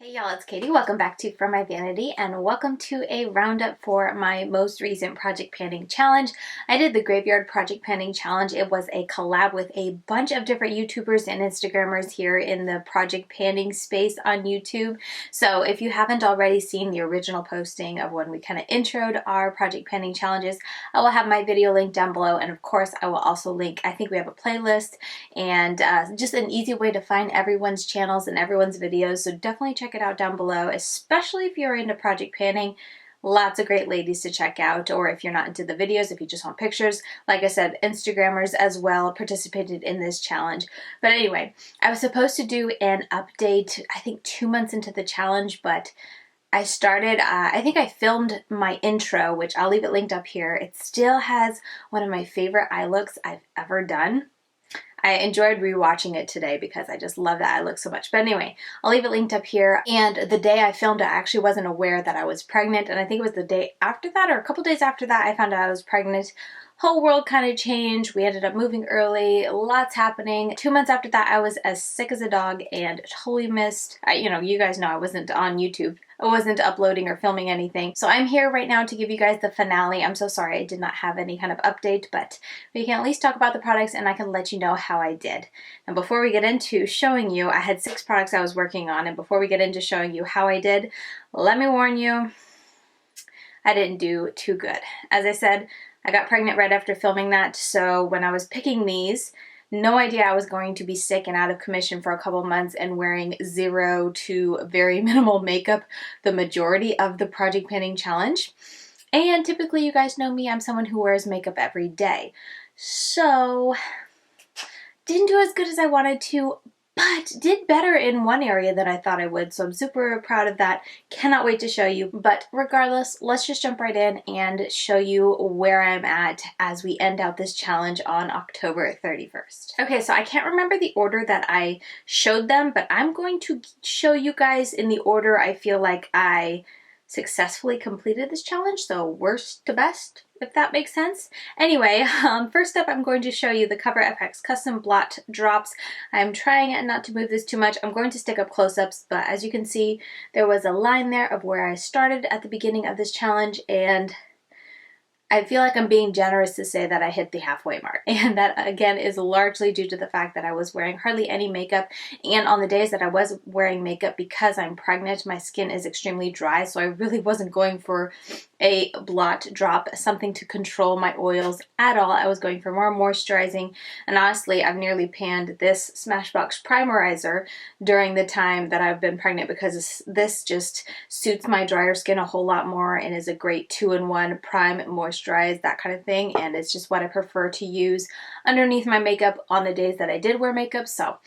Hey y'all, it's Katie. Welcome back to From My Vanity and welcome to a roundup for my most recent project panning challenge. I did the Graveyard Project Panning Challenge. It was a collab with a bunch of different YouTubers and Instagrammers here in the project panning space on YouTube. So if you haven't already seen the original posting of when we kind of introed our project panning challenges, I will have my video linked down below, and of course I will also link, I think we have a playlist and just an easy way to find everyone's channels and everyone's videos, so definitely check it out down below, especially if you're into project panning. Lots of great ladies to check out, or if you're not into the videos, if you just want pictures. Like I said, Instagrammers as well participated in this challenge. But anyway, I was supposed to do an update, I think 2 months into the challenge, but I started, I think I filmed my intro, which I'll leave it linked up here. It still has one of my favorite eye looks I've ever done. I enjoyed rewatching it today because I just love that eye look so much. But anyway, I'll leave it linked up here. And the day I filmed it, I actually wasn't aware that I was pregnant. And I think it was the day after that, or a couple days after that, I found out I was pregnant. Whole world kind of changed. We ended up moving early. Lots happening. 2 months after that, I was as sick as a dog and totally missed. You guys know I wasn't on YouTube. I wasn't uploading or filming anything. So I'm here right now to give you guys the finale. I'm so sorry I did not have any kind of update, but we can at least talk about the products and I can let you know how I did. And before we get into showing you, I had 6 products I was working on, and before we get into showing you how I did, let me warn you, I didn't do too good. As I said, I got pregnant right after filming that, so when I was picking these, no idea I was going to be sick and out of commission for a couple months and wearing 0 to very minimal makeup the majority of the project panning challenge. And typically, you guys know me, I'm someone who wears makeup every day. So, didn't do as good as I wanted to, but did better in one area than I thought I would, so I'm super proud of that. Cannot wait to show you. But regardless, let's just jump right in and show you where I'm at as we end out this challenge on October 31st. Okay, so I can't remember the order that I showed them, but I'm going to show you guys in the order I feel like I successfully completed this challenge, so worst to best, if that makes sense. Anyway, first up, I'm going to show you the CoverFX Custom Blot Drops. I'm trying not to move this too much. I'm going to stick up close-ups, but as you can see, there was a line there of where I started at the beginning of this challenge, and I feel like I'm being generous to say that I hit the halfway mark, and that again is largely due to the fact that I was wearing hardly any makeup, and on the days that I was wearing makeup, because I'm pregnant, my skin is extremely dry, so I really wasn't going for a blot drop, something to control my oils at all. I was going for more moisturizing, and honestly, I've nearly panned this Smashbox Primerizer during the time that I've been pregnant because this just suits my drier skin a whole lot more and is a great 2-in-1 prime, moisturize, that kind of thing, and it's just what I prefer to use underneath my makeup on the days that I did wear makeup. So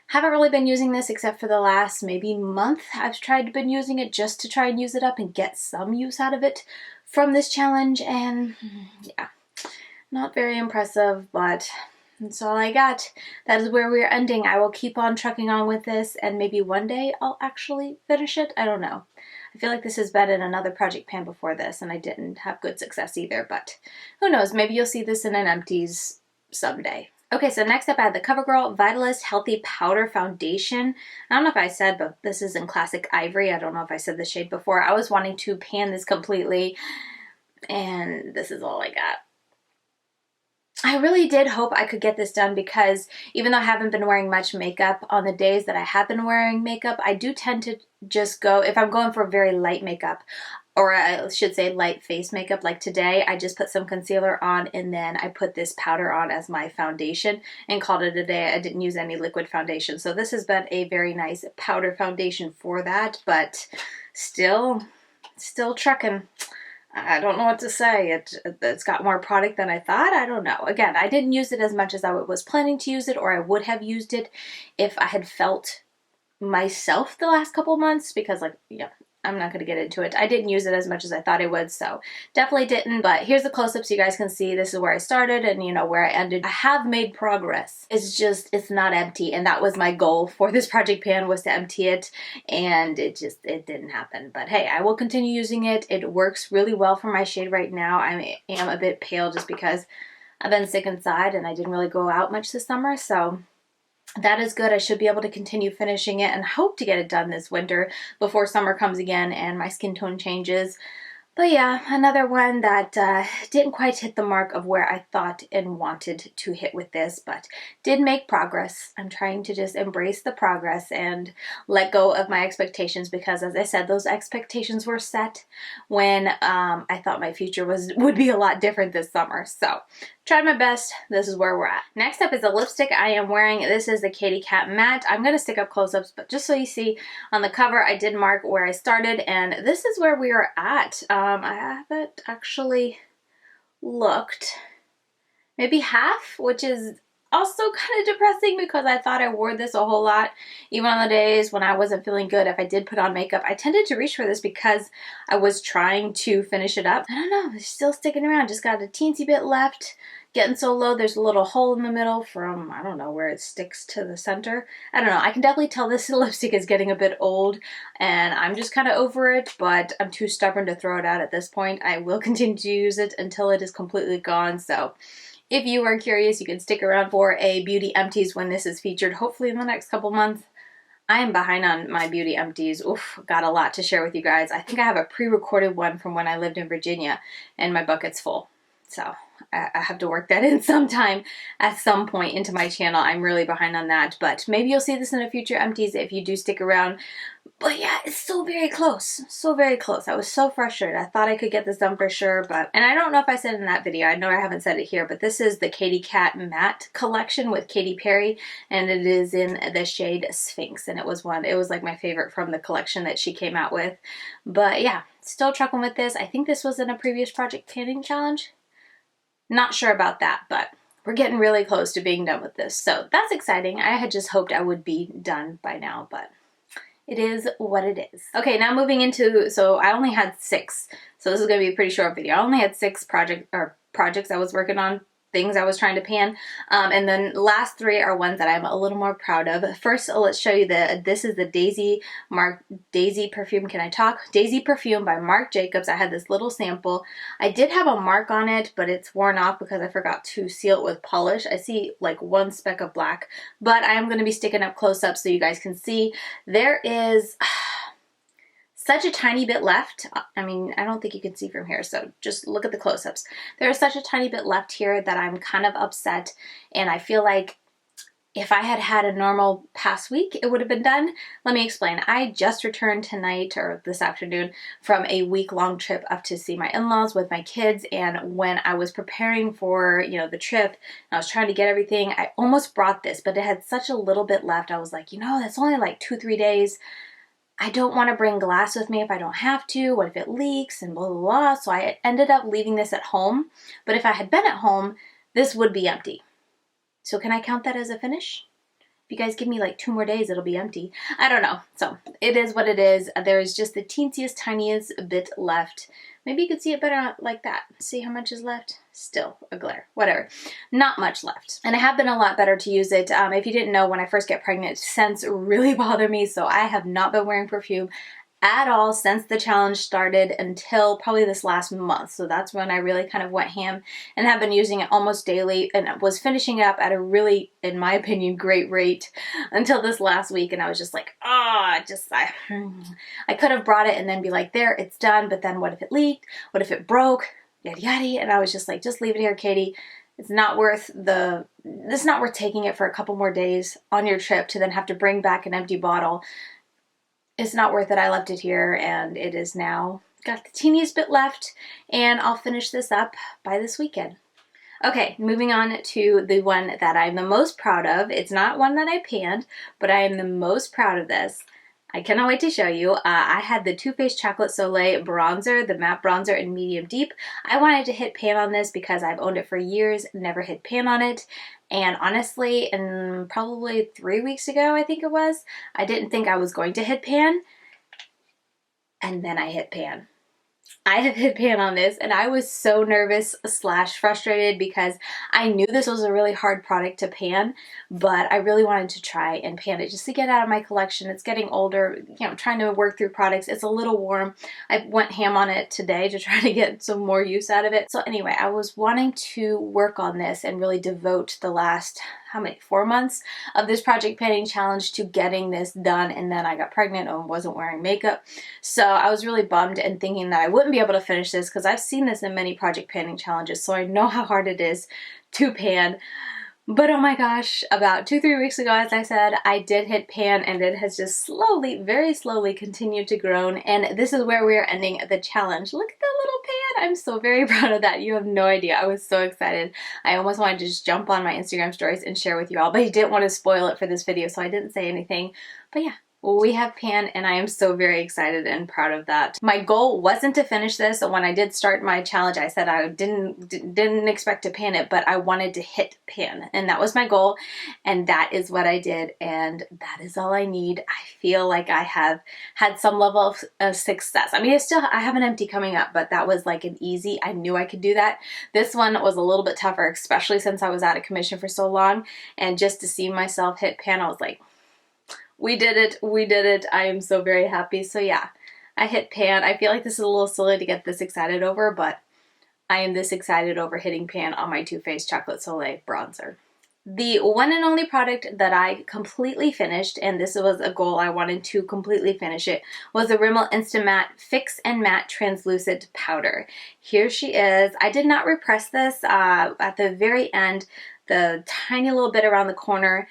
haven't really been using this except for the last maybe month. I've been using it just to try and use it up and get some use out of it from this challenge, and yeah, not very impressive, but that's all I got. That is where we're ending. I will keep on trucking on with this, and maybe one day I'll actually finish it. I don't know. I feel like this has been in another project pan before this, and I didn't have good success either, but who knows, maybe you'll see this in an empties someday. Okay, so next up I had the CoverGirl Vitalist Healthy Powder Foundation. I don't know if I said, but this is in Classic Ivory. I don't know if I said the shade before. I was wanting to pan this completely, and this is all I got. I really did hope I could get this done because even though I haven't been wearing much makeup, on the days that I have been wearing makeup, I do tend to just go, if I'm going for very light makeup, or I should say light face makeup, like today, I just put some concealer on and then I put this powder on as my foundation and called it a day. I didn't use any liquid foundation. So this has been a very nice powder foundation for that, but still trucking. I don't know what to say. It's got more product than I thought. I don't know. Again, I didn't use it as much as I was planning to use it, or I would have used it if I had felt myself the last couple months, because I'm not going to get into it. I didn't use it as much as I thought I would, so definitely didn't, but here's the close-up so you guys can see this is where I started and where I ended. I have made progress. It's just, it's not empty, and that was my goal for this project pan, was to empty it, and it didn't happen. But hey, I will continue using it. It works really well for my shade right now. I am a bit pale just because I've been sick inside and I didn't really go out much this summer, so that is good. I should be able to continue finishing it and hope to get it done this winter before summer comes again and my skin tone changes. But yeah, another one that didn't quite hit the mark of where I thought and wanted to hit with this, but did make progress. I'm trying to just embrace the progress and let go of my expectations because, as I said, those expectations were set when I thought my future would be a lot different this summer. So, tried my best. This is where we're at. Next up is a lipstick I am wearing. This is the Katy Kat Matte. I'm going to stick up close-ups, but just so you see on the cover, I did mark where I started, and this is where we are at. I haven't actually looked. Maybe half, which is also kind of depressing because I thought I wore this a whole lot. Even on the days when I wasn't feeling good, if I did put on makeup, I tended to reach for this because I was trying to finish it up. I don't know, it's still sticking around. Just got a teensy bit left. Getting so low, there's a little hole in the middle from, I don't know, where it sticks to the center. I don't know, I can definitely tell this lipstick is getting a bit old and I'm just kind of over it, but I'm too stubborn to throw it out at this point. I will continue to use it until it is completely gone, so if you are curious, you can stick around for a beauty empties when this is featured, hopefully in the next couple months. I am behind on my beauty empties. Oof, got a lot to share with you guys. I think I have a pre-recorded one from when I lived in Virginia and my bucket's full. So I have to work that in sometime at some point into my channel. I'm really behind on that, but maybe you'll see this in a future empties if you do stick around. But yeah, it's so very close. So very close. I was so frustrated. I thought I could get this done for sure, but, and I don't know if I said in that video, I know I haven't said it here, but this is the Katy Kat Matte collection with Katy Perry, and it is in the shade Sphinx, and it was like my favorite from the collection that she came out with. But yeah, still trucking with this. I think this was in a previous project tanning challenge. Not sure about that, but we're getting really close to being done with this. So that's exciting. I had just hoped I would be done by now, but it is what it is. Okay, now moving into, so I only had 6. So this is going to be a pretty short video. I only had 6 projects I was working on, things I was trying to pan. And then last 3 are ones that I'm a little more proud of. First, let's show you this is the Daisy Perfume. Can I talk? Daisy Perfume by Marc Jacobs. I had this little sample. I did have a mark on it, but it's worn off because I forgot to seal it with polish. I see like one speck of black, but I am going to be sticking up close up so you guys can see. There is such a tiny bit left. I mean, I don't think you can see from here, so just look at the close-ups. There is such a tiny bit left here that I'm kind of upset, and I feel like if I had had a normal past week, it would have been done. Let me explain. I just returned tonight, or this afternoon, from a week-long trip up to see my in-laws with my kids, and when I was preparing for, you know, the trip, and I was trying to get everything, I almost brought this, but it had such a little bit left. I was like, you know, that's only like 2-3 days. I don't want to bring glass with me if I don't have to. What if it leaks and blah, blah, blah. So I ended up leaving this at home. But if I had been at home, this would be empty. So can I count that as a finish? If you guys give me like 2 more days, it'll be empty. I don't know. So it is what it is. There is just the teensiest, tiniest bit left. Maybe you could see it better like that. See how much is left? Still a glare. Whatever. Not much left. And I have been a lot better to use it. If you didn't know, when I first get pregnant, scents really bother me. So I have not been wearing perfume at all since the challenge started until probably this last month. So that's when I really kind of went ham and have been using it almost daily and was finishing it up at a really, in my opinion, great rate until this last week. And I was just like, I could have brought it and then be like, there, it's done. But then what if it leaked? What if it broke? Yada yada. And I was just like, just leave it here, Katy. It's not worth taking it for a couple more days on your trip to then have to bring back an empty bottle. It's not worth it. I left it here and it is now got the teeniest bit left, and I'll finish this up by this weekend. Okay, moving on to the one that I'm the most proud of. It's not one that I panned, but I am the most proud of this. I cannot wait to show you. I had the Too Faced Chocolate Soleil bronzer, the matte bronzer in medium deep. I wanted to hit pan on this because I've owned it for years, never hit pan on it. And honestly, in probably 3 weeks ago, I think it was, I didn't think I was going to hit pan. And then I hit pan. I have hit pan on this and I was so nervous / frustrated because I knew this was a really hard product to pan, but I really wanted to try and pan it just to get out of my collection. It's getting older, you know, trying to work through products. It's a little warm. I went ham on it today to try to get some more use out of it. So anyway, I was wanting to work on this and really devote the last, how many, 4 months of this project panning challenge to getting this done, and then I got pregnant and wasn't wearing makeup. So I was really bummed and thinking that I wouldn't be able to finish this because I've seen this in many project panning challenges, so I know how hard it is to pan. But oh my gosh, about 2-3 weeks ago, as I said, I did hit pan, and it has just slowly, very slowly continued to grow, and this is where we are ending the challenge. Look at that little pan. I'm so very proud of that. You have no idea. I was so excited. I almost wanted to just jump on my Instagram stories and share with you all, but I didn't want to spoil it for this video, so I didn't say anything. But yeah. Well, we have pan, and I am so very excited and proud of that. My goal wasn't to finish this. So when I did start my challenge, I said I didn't expect to pan it, but I wanted to hit pan, and that was my goal, and that is what I did, and that is all I need. I feel like I have had some level of success. I mean, I have an empty coming up, but that was like an easy. I knew I could do that. This one was a little bit tougher, especially since I was out of commission for so long, and just to see myself hit pan, I was like, we did it, we did it. I am so very happy. So yeah, I hit pan. I feel like this is a little silly to get this excited over, but I am this excited over hitting pan on my Too Faced Chocolate Soleil bronzer. The one and only product that I completely finished, and this was a goal, I wanted to completely finish it, was the Rimmel Insta Matte Fix and Matte Translucent Powder. Here she is. I did not repress this. At the very end, the tiny little bit around the corner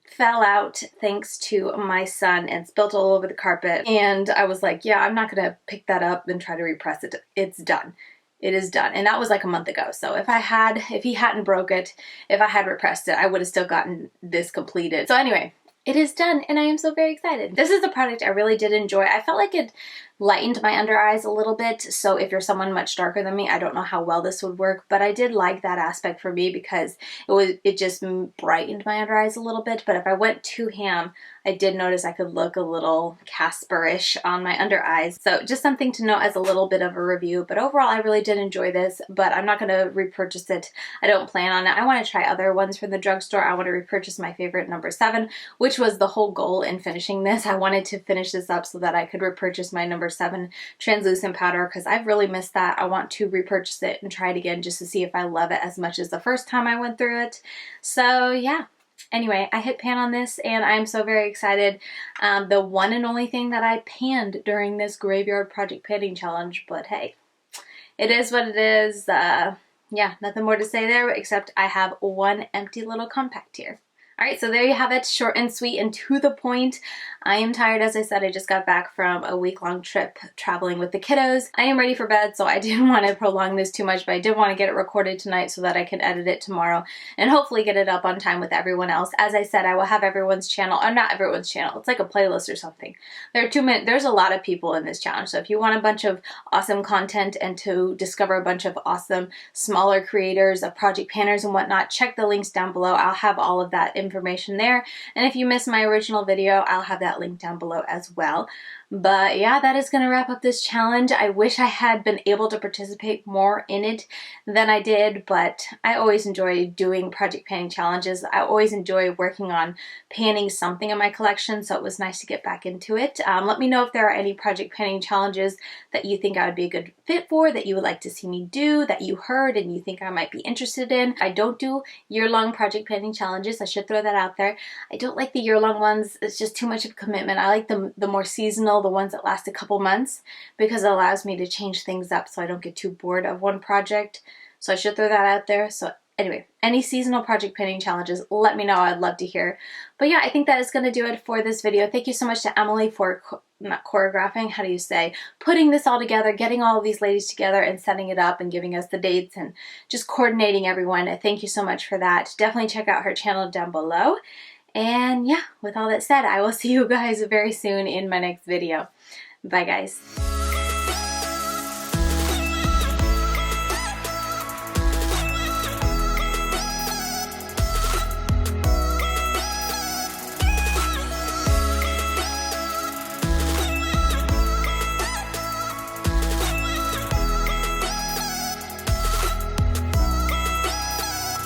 fell out thanks to my son and spilt all over the carpet, and I was like, yeah, I'm not gonna pick that up and try to repress it. It's done. It is done. And that was like a month ago. So if he hadn't broke it, if I had repressed it, I would have still gotten this completed. So anyway, it is done, and I am so very excited. This is a product I really did enjoy. I felt like it lightened my under eyes a little bit, so if you're someone much darker than me, I don't know how well this would work, but I did like that aspect for me because it just brightened my under eyes a little bit. But if I went too ham, I did notice I could look a little Casper-ish on my under eyes. So just something to note as a little bit of a review. But overall, I really did enjoy this, but I'm not going to repurchase it. I don't plan on it. I want to try other ones from the drugstore. I want to repurchase my favorite number 7, which was the whole goal in finishing this. I wanted to finish this up so that I could repurchase my number 7 translucent powder because I've really missed that. I want to repurchase it and try it again just to see if I love it as much as the first time I went through it. So yeah. Anyway, I hit pan on this, and I'm so very excited. The one and only thing that I panned during this graveyard project panning challenge, but hey, it is what it is. Yeah, nothing more to say there, except I have one empty little compact here. Alright, so there you have it, short and sweet and to the point. I am tired, as I said. I just got back from a week-long trip traveling with the kiddos. I am ready for bed, so I didn't want to prolong this too much, but I did want to get it recorded tonight so that I can edit it tomorrow and hopefully get it up on time with everyone else. As I said, I will have everyone's channel, or not everyone's channel, it's like a playlist or something. There's a lot of people in this challenge, so if you want a bunch of awesome content and to discover a bunch of awesome smaller creators of project panners and whatnot, check the links down below. I'll have all of that information there, and if you missed my original video, I'll have that link down below as well. But yeah, that is going to wrap up this challenge. I wish I had been able to participate more in it than I did, but I always enjoy doing project panning challenges. I always enjoy working on panning something in my collection, so it was nice to get back into it. Let me know if there are any project panning challenges that you think I would be a good fit for, that you would like to see me do, that you heard and you think I might be interested in. I don't do year-long project panning challenges. I should throw that out there. I don't like the year-long ones. It's just too much of a commitment. I like the more seasonal, the ones that last a couple months, because it allows me to change things up so I don't get too bored of one project. So I should throw that out there. So anyway, any seasonal project panning challenges, let me know. I'd love to hear. But yeah, I think that is going to do it for this video. Thank you so much to Emily for not choreographing, how do you say, putting this all together, getting all of these ladies together and setting it up and giving us the dates and just coordinating everyone. Thank you so much for that. Definitely check out her channel down below. And yeah, with all that said, I will see you guys very soon in my next video. Bye guys.